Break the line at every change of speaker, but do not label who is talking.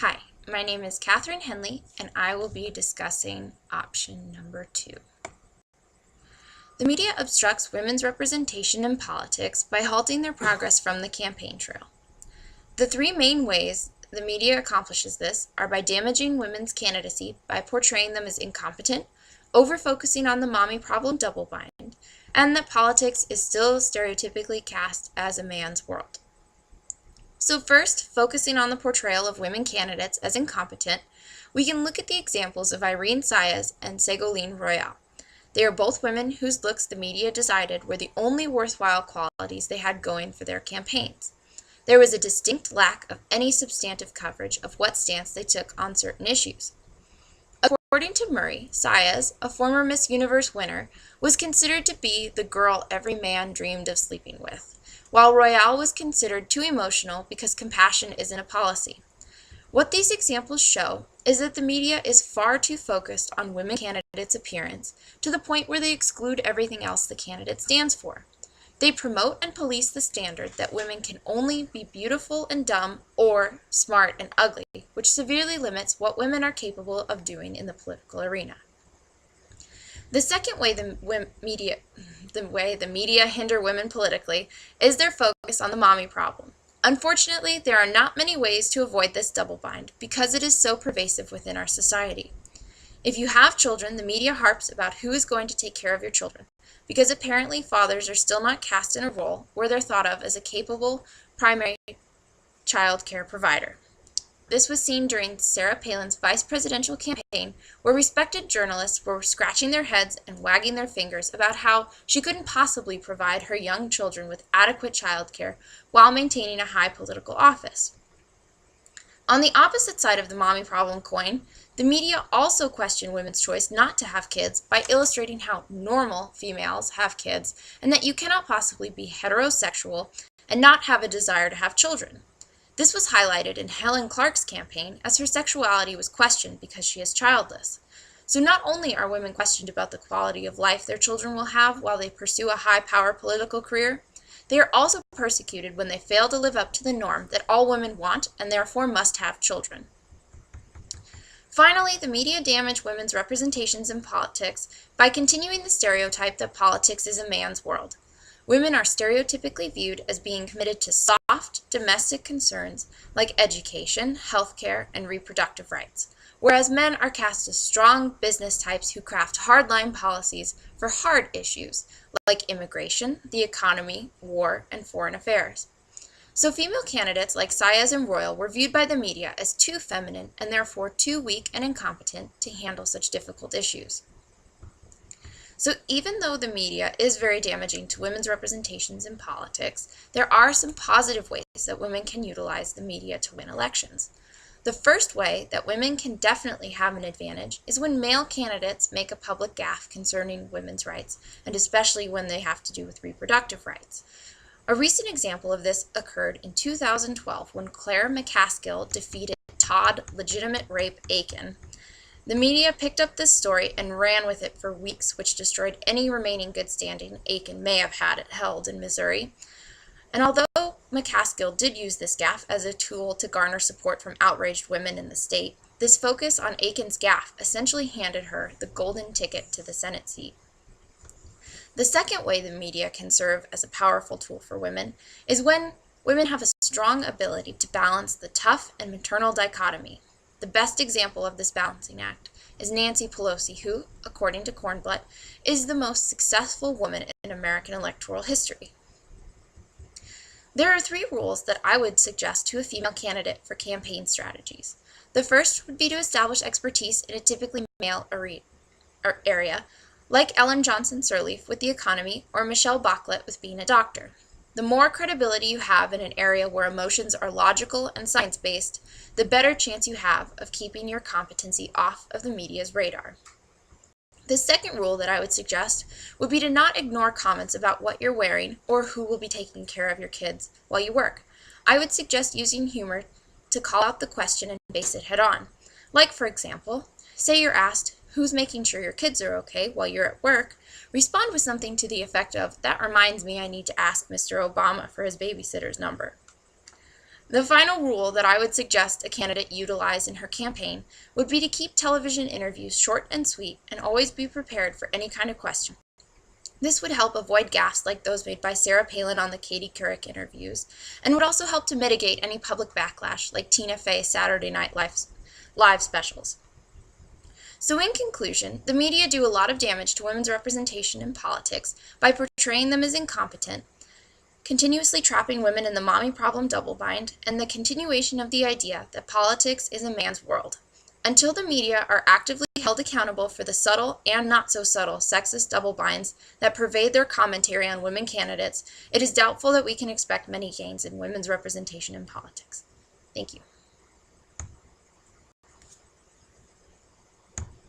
Hi, my name is Catherine Henley, and I will be discussing option number 2. The media obstructs women's representation in politics by halting their progress from the campaign trail. The three main ways the media accomplishes this are by damaging women's candidacy by portraying them as incompetent, over-focusing on the mommy problem double-bind, and that politics is still stereotypically cast as a man's world. So first, focusing on the portrayal of women candidates as incompetent, we can look at the examples of Irene Saez and Ségolène Royal. They are both women whose looks the media decided were the only worthwhile qualities they had going for their campaigns. There was a distinct lack of any substantive coverage of what stance they took on certain issues. According to Murray, Saez, a former Miss Universe winner, was considered to be the girl every man dreamed of sleeping with, while Royal was considered too emotional because compassion isn't a policy. What these examples show is that the media is far too focused on women candidates' appearance to the point where they exclude everything else the candidate stands for. They promote and police the standard that women can only be beautiful and dumb or smart and ugly, which severely limits what women are capable of doing in the political arena. The second way the media hinder women politically is their focus on the mommy problem. Unfortunately, there are not many ways to avoid this double bind because it is so pervasive within our society. If you have children, the media harps about who is going to take care of your children, because apparently fathers are still not cast in a role where they're thought of as a capable primary child care provider. This was seen during Sarah Palin's vice presidential campaign, where respected journalists were scratching their heads and wagging their fingers about how she couldn't possibly provide her young children with adequate child care while maintaining a high political office. On the opposite side of the mommy problem coin, the media also questioned women's choice not to have kids by illustrating how normal females have kids and that you cannot possibly be heterosexual and not have a desire to have children. This was highlighted in Helen Clark's campaign as her sexuality was questioned because she is childless. So not only are women questioned about the quality of life their children will have while they pursue a high-power political career, they are also persecuted when they fail to live up to the norm that all women want and therefore must have children. Finally, the media damage women's representations in politics by continuing the stereotype that politics is a man's world. Women are stereotypically viewed as being committed to soft, domestic concerns like education, healthcare, and reproductive rights, whereas men are cast as strong business types who craft hardline policies for hard issues like immigration, the economy, war, and foreign affairs. So female candidates like Saez and Royal were viewed by the media as too feminine and therefore too weak and incompetent to handle such difficult issues. So even though the media is very damaging to women's representations in politics, there are some positive ways that women can utilize the media to win elections. The first way that women can definitely have an advantage is when male candidates make a public gaffe concerning women's rights, and especially when they have to do with reproductive rights. A recent example of this occurred in 2012 when Claire McCaskill defeated Todd Legitimate Rape Aiken. The media picked up this story and ran with it for weeks, which destroyed any remaining good standing Aiken may have had held in Missouri. And although McCaskill did use this gaffe as a tool to garner support from outraged women in the state, this focus on Aiken's gaffe essentially handed her the golden ticket to the Senate seat. The second way the media can serve as a powerful tool for women is when women have a strong ability to balance the tough and maternal dichotomy. The best example of this balancing act is Nancy Pelosi, who, according to Kornblatt, is the most successful woman in American electoral history. There are 3 rules that I would suggest to a female candidate for campaign strategies. The first would be to establish expertise in a typically male area, like Ellen Johnson Sirleaf with the economy or Michelle Bachelet with being a doctor. The more credibility you have in an area where emotions are logical and science-based, the better chance you have of keeping your competency off of the media's radar. The second rule that I would suggest would be to not ignore comments about what you're wearing or who will be taking care of your kids while you work. I would suggest using humor to call out the question and face it head on. Like, for example, say you're asked, "Who's making sure your kids are okay while you're at work?" Respond with something to the effect of, "That reminds me I need to ask Mr. Obama for his babysitter's number." The final rule that I would suggest a candidate utilize in her campaign would be to keep television interviews short and sweet and always be prepared for any kind of question. This would help avoid gaffes like those made by Sarah Palin on the Katie Couric interviews, and would also help to mitigate any public backlash like Tina Fey's Saturday Night Live specials. So in conclusion, the media do a lot of damage to women's representation in politics by portraying them as incompetent, continuously trapping women in the mommy problem double bind, and the continuation of the idea that politics is a man's world. Until the media are actively held accountable for the subtle and not so subtle sexist double binds that pervade their commentary on women candidates, it is doubtful that we can expect many gains in women's representation in politics. Thank you.